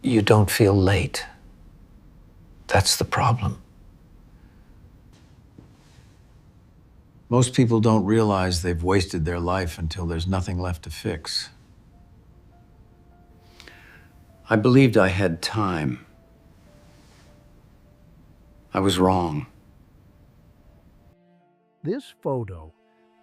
you don't feel late. That's the problem. Most people don't realize they've wasted their life until there's nothing left to fix. I believed I had time. I was wrong. This photo,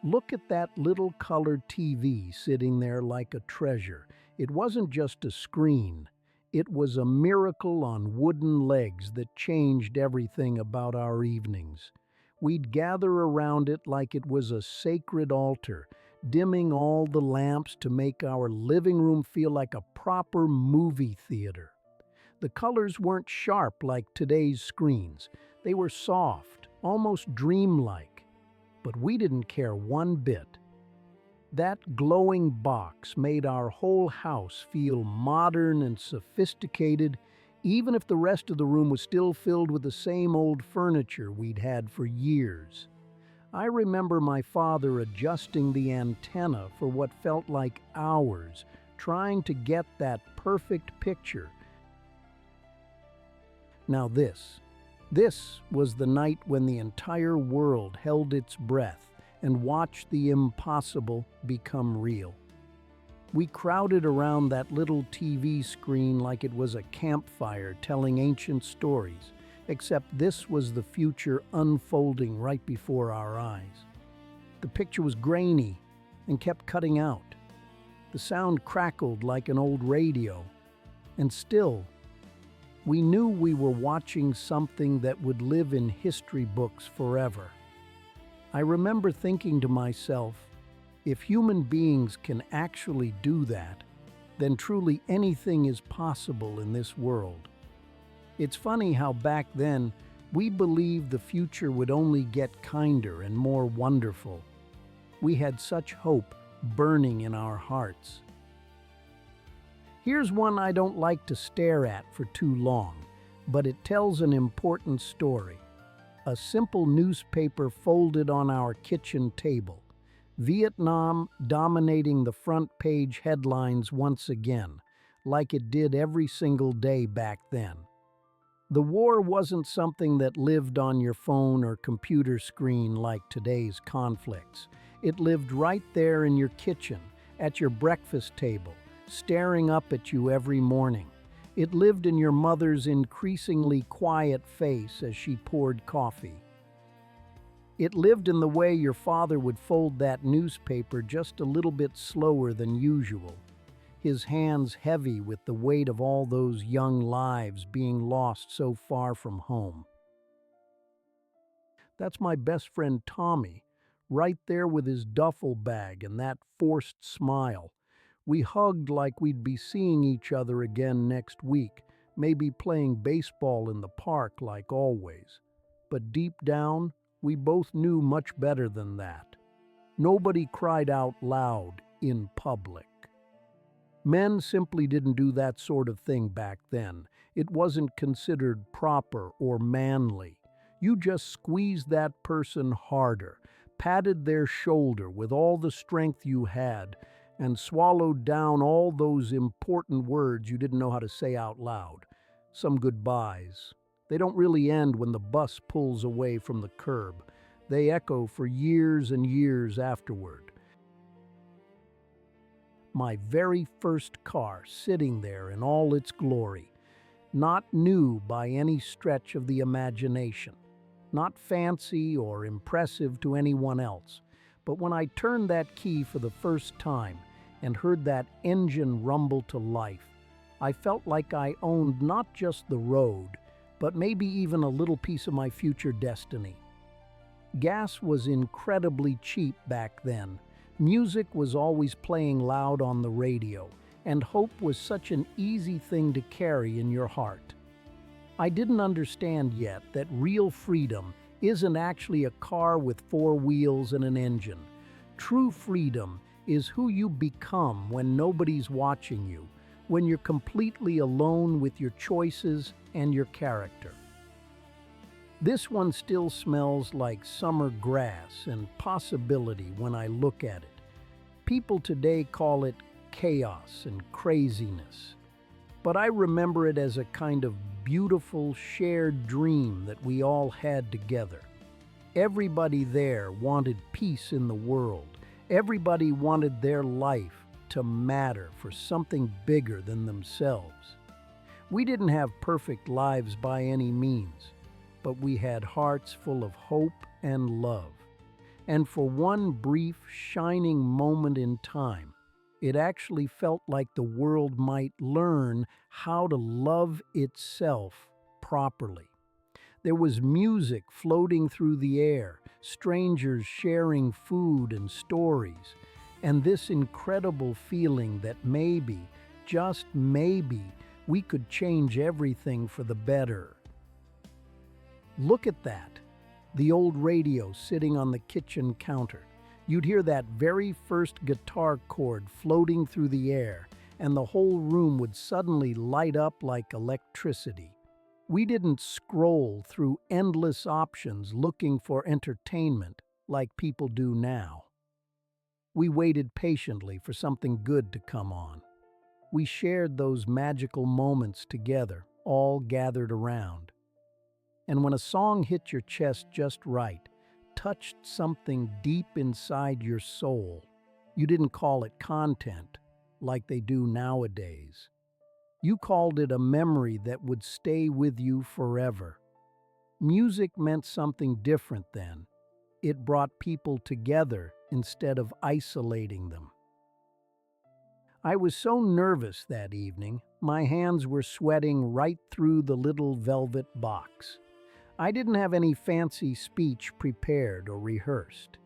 look at that little colored TV sitting there like a treasure. It wasn't just a screen. It was a miracle on wooden legs that changed everything about our evenings. We'd gather around it like it was a sacred altar, dimming all the lamps to make our living room feel like a proper movie theater. The colors weren't sharp like today's screens. They were soft, almost dreamlike. But we didn't care one bit. That glowing box made our whole house feel modern and sophisticated, even if the rest of the room was still filled with the same old furniture we'd had for years. I remember my father adjusting the antenna for what felt like hours, trying to get that perfect picture. Now this was the night when the entire world held its breath and watched the impossible become real. We crowded around that little TV screen like it was a campfire telling ancient stories, except this was the future unfolding right before our eyes. The picture was grainy and kept cutting out. The sound crackled like an old radio, and still, we knew we were watching something that would live in history books forever. I remember thinking to myself, if human beings can actually do that, then truly anything is possible in this world. It's funny how back then we believed the future would only get kinder and more wonderful. We had such hope burning in our hearts. Here's one I don't like to stare at for too long, but it tells an important story. A simple newspaper folded on our kitchen table. Vietnam dominating the front page headlines once again, like it did every single day back then. The war wasn't something that lived on your phone or computer screen like today's conflicts. It lived right there in your kitchen, at your breakfast table, staring up at you every morning. It lived in your mother's increasingly quiet face as she poured coffee. It lived in the way your father would fold that newspaper just a little bit slower than usual, his hands heavy with the weight of all those young lives being lost so far from home. That's my best friend Tommy, right there with his duffel bag and that forced smile. We hugged like we'd be seeing each other again next week, maybe playing baseball in the park like always. But deep down, we both knew much better than that. Nobody cried out loud in public. Men simply didn't do that sort of thing back then. It wasn't considered proper or manly. You just squeezed that person harder, patted their shoulder with all the strength you had, and swallowed down all those important words you didn't know how to say out loud. Some goodbyes. They don't really end when the bus pulls away from the curb. They echo for years and years afterward. My very first car sitting there in all its glory, not new by any stretch of the imagination, not fancy or impressive to anyone else, but when I turned that key for the first time and heard that engine rumble to life, I felt like I owned not just the road, but maybe even a little piece of my future destiny. Gas was incredibly cheap back then. Music was always playing loud on the radio, and hope was such an easy thing to carry in your heart. I didn't understand yet that real freedom isn't actually a car with four wheels and an engine. True freedom is who you become when nobody's watching you, when you're completely alone with your choices and your character. This one still smells like summer grass and possibility when I look at it. People today call it chaos and craziness. but I remember it as a kind of beautiful shared dream that we all had together. Everybody there wanted peace in the world. Everybody wanted their life to matter for something bigger than themselves. We didn't have perfect lives by any means, but we had hearts full of hope and love. And for one brief, shining moment in time, it actually felt like the world might learn how to love itself properly. There was music floating through the air, strangers sharing food and stories, and this incredible feeling that maybe, just maybe, we could change everything for the better. Look at that, the old radio sitting on the kitchen counter. You'd hear that very first guitar chord floating through the air, and the whole room would suddenly light up like electricity. We didn't scroll through endless options looking for entertainment like people do now. We waited patiently for something good to come on. We shared those magical moments together, all gathered around. And when a song hit your chest just right, touched something deep inside your soul, you didn't call it content like they do nowadays. You called it a memory that would stay with you forever. Music meant something different then. It brought people together instead of isolating them. I was so nervous that evening, my hands were sweating right through the little velvet box. I didn't have any fancy speech prepared or rehearsed.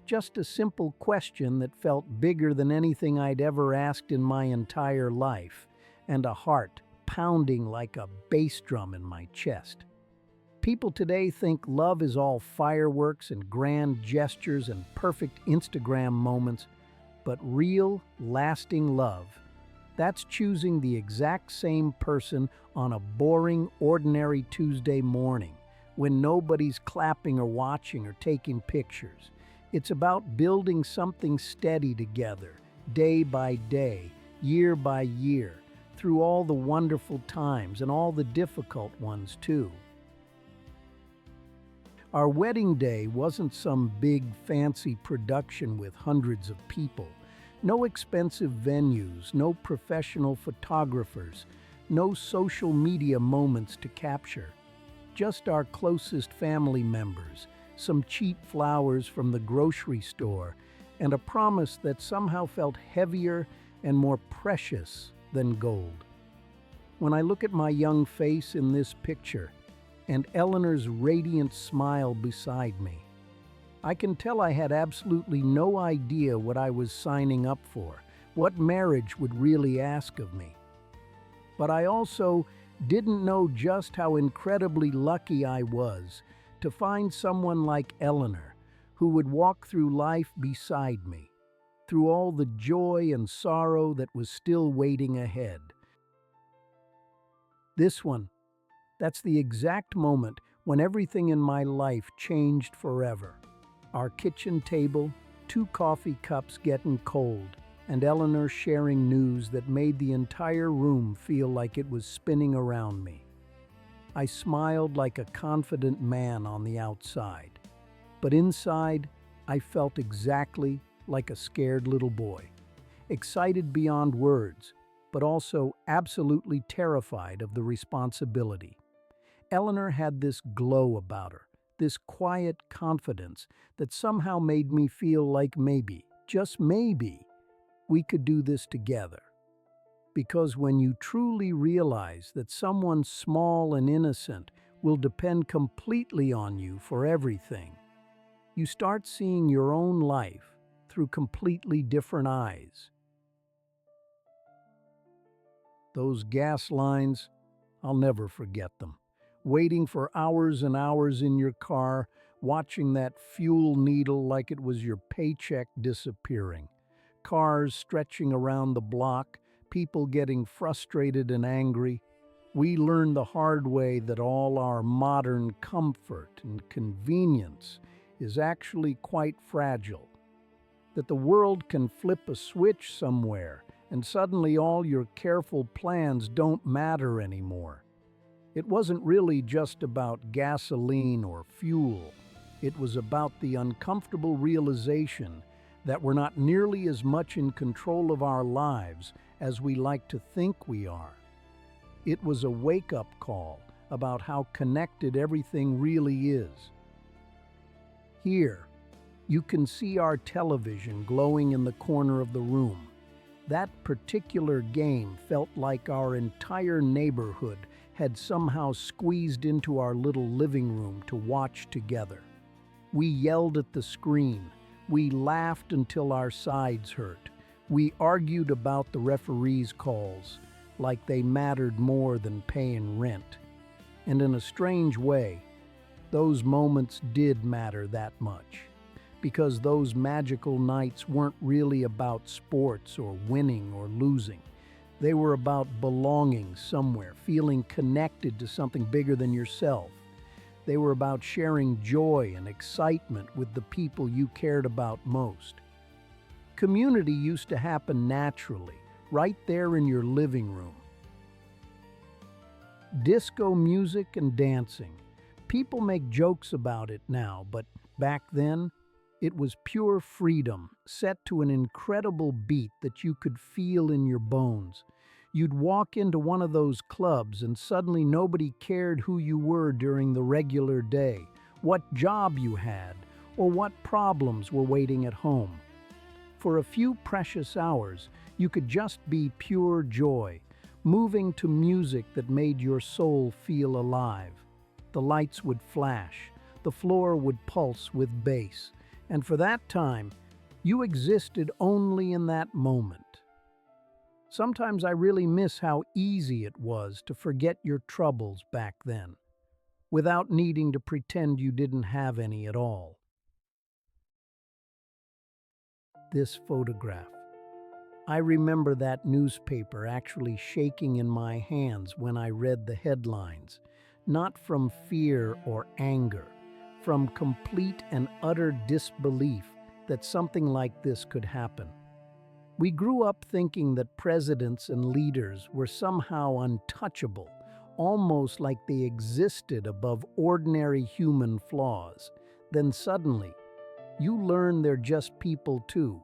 Just a simple question that felt bigger than anything I'd ever asked in my entire life, and a heart pounding like a bass drum in my chest. People today think love is all fireworks and grand gestures and perfect Instagram moments, but real, lasting love, that's choosing the exact same person on a boring, ordinary Tuesday morning when nobody's clapping or watching or taking pictures. It's about building something steady together, day by day, year by year, through all the wonderful times and all the difficult ones too. Our wedding day wasn't some big fancy production with hundreds of people. No expensive venues, no professional photographers, no social media moments to capture. Just our closest family members, some cheap flowers from the grocery store, and a promise that somehow felt heavier and more precious than gold. When I look at my young face in this picture, and Eleanor's radiant smile beside me, I can tell I had absolutely no idea what I was signing up for, what marriage would really ask of me. But I also didn't know just how incredibly lucky I was to find someone like Eleanor who would walk through life beside me, through all the joy and sorrow that was still waiting ahead. This one, that's the exact moment when everything in my life changed forever. Our kitchen table, 2 coffee cups getting cold, and Eleanor sharing news that made the entire room feel like it was spinning around me. I smiled like a confident man on the outside, but inside, I felt exactly like a scared little boy, excited beyond words, but also absolutely terrified of the responsibility. Eleanor had this glow about her, this quiet confidence that somehow made me feel like maybe, just maybe, we could do this together. Because when you truly realize that someone small and innocent will depend completely on you for everything, you start seeing your own life through completely different eyes. Those gas lines, I'll never forget them. Waiting for hours and hours in your car, watching that fuel needle like it was your paycheck disappearing. Cars stretching around the block, people getting frustrated and angry. We learned the hard way that all our modern comfort and convenience is actually quite fragile. That the world can flip a switch somewhere and suddenly all your careful plans don't matter anymore. It wasn't really just about gasoline or fuel. It was about the uncomfortable realization that we're not nearly as much in control of our lives as we like to think we are. It was a wake-up call about how connected everything really is. Here, you can see our television glowing in the corner of the room. That particular game felt like our entire neighborhood had somehow squeezed into our little living room to watch together. We yelled at the screen. We laughed until our sides hurt. We argued about the referee's calls, like they mattered more than paying rent. And in a strange way, those moments did matter that much, because those magical nights weren't really about sports or winning or losing. They were about belonging somewhere, feeling connected to something bigger than yourself. They were about sharing joy and excitement with the people you cared about most. Community used to happen naturally, right there in your living room. Disco music and dancing. People make jokes about it now, but back then, it was pure freedom, set to an incredible beat that you could feel in your bones. You'd walk into one of those clubs and suddenly nobody cared who you were during the regular day, what job you had, or what problems were waiting at home. For a few precious hours, you could just be pure joy, moving to music that made your soul feel alive. The lights would flash, the floor would pulse with bass, and for that time, you existed only in that moment. Sometimes I really miss how easy it was to forget your troubles back then, without needing to pretend you didn't have any at all. This photograph. I remember that newspaper actually shaking in my hands when I read the headlines, not from fear or anger, from complete and utter disbelief that something like this could happen. We grew up thinking that presidents and leaders were somehow untouchable, almost like they existed above ordinary human flaws. Then suddenly, you learn they're just people too,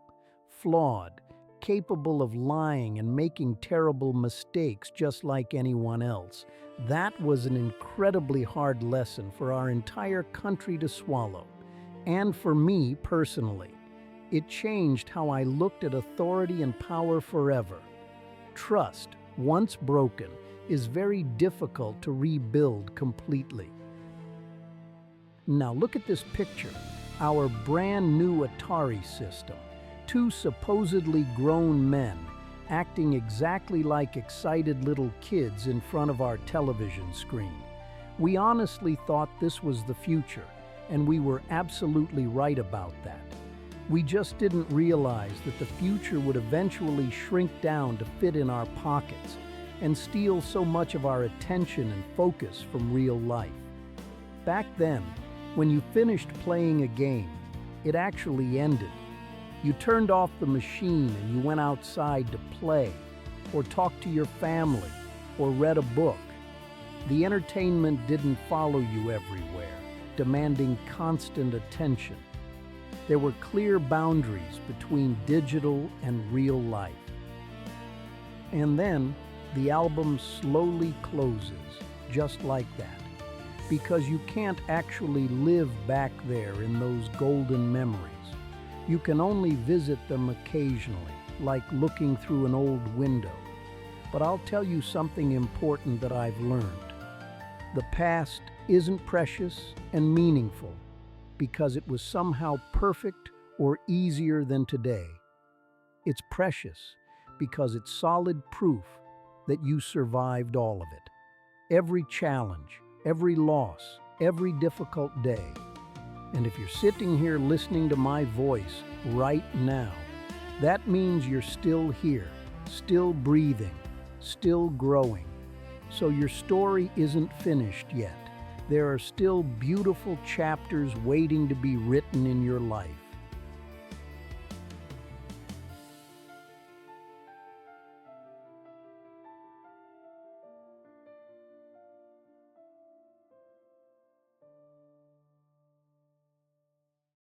flawed, capable of lying and making terrible mistakes just like anyone else. That was an incredibly hard lesson for our entire country to swallow, and for me personally. It changed how I looked at authority and power forever. Trust, once broken, is very difficult to rebuild completely. Now look at this picture, our brand new Atari system. Two supposedly grown men acting exactly like excited little kids in front of our television screen. We honestly thought this was the future, and we were absolutely right about that. We just didn't realize that the future would eventually shrink down to fit in our pockets and steal so much of our attention and focus from real life. Back then, when you finished playing a game, it actually ended. You turned off the machine and you went outside to play, or talk to your family, or read a book. The entertainment didn't follow you everywhere, demanding constant attention. There were clear boundaries between digital and real life. And then the album slowly closes, just like that, because you can't actually live back there in those golden memories. You can only visit them occasionally, like looking through an old window. But I'll tell you something important that I've learned. The past isn't precious and meaningful because it was somehow perfect or easier than today. It's precious because it's solid proof that you survived all of it. Every challenge, every loss, every difficult day. And if you're sitting here listening to my voice right now, that means you're still here, still breathing, still growing. So your story isn't finished yet. There are still beautiful chapters waiting to be written in your life.